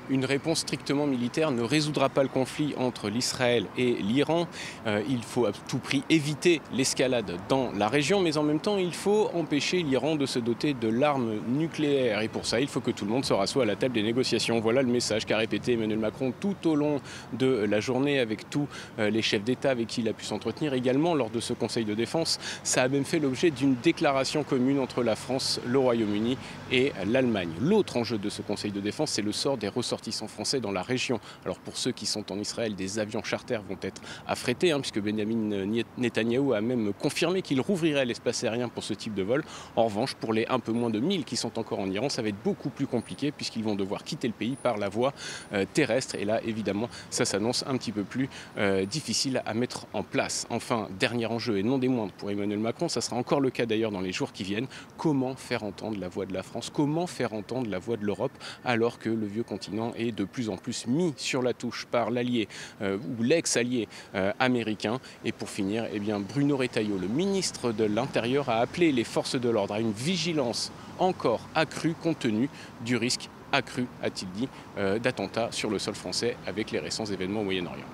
Une réponse strictement militaire ne résoudra pas le conflit entre l'Israël et l'Iran. Il faut à tout prix éviter l'escalade dans la région, mais en même temps, il faut empêcher l'Iran de se doter de l'arme nucléaire. Et pour ça, il faut que tout le monde se rassoie à la table des négociations. Voilà le message qu'a répété Emmanuel Macron tout au long de la journée avec tous les chefs d'État avec qui il a pu s'entretenir également lors de ce Conseil de défense. Ça a même fait l'objet d'une déclaration commune entre la France, le Royaume-Uni et l'Allemagne. L'autre enjeu de ce Conseil de défense, c'est le sort des ressortissants français dans la région. Alors pour ceux qui sont en Israël, des avions charters vont être affrétés, puisque Benjamin Netanyahou a même confirmé qu'il rouvrirait l'espace aérien pour ce type de vol. En revanche, pour les un peu moins de 1000 qui sont encore en Iran, ça va être beaucoup plus compliqué puisqu'ils vont devoir quitter le pays par la voie terrestre. Et là, évidemment, ça s'annonce un petit peu plus difficile à mettre en place. Enfin, dernier enjeu et non des moindres pour Emmanuel Macron, ça sera encore le cas d'ailleurs dans les jours qui viennent. Comment faire entendre la voix de la France? Comment faire entendre la voix de l'Europe alors que le vieux continent est de plus en plus mis sur la touche par l'allié ou l'ex-allié américain? Et pour finir, Bruno Retailleau, le ministre de l'Intérieur, a appelé les forces de l'ordre à une vigilance encore accrue compte tenu du risque accru, a-t-il dit, d'attentats sur le sol français avec les récents événements au Moyen-Orient.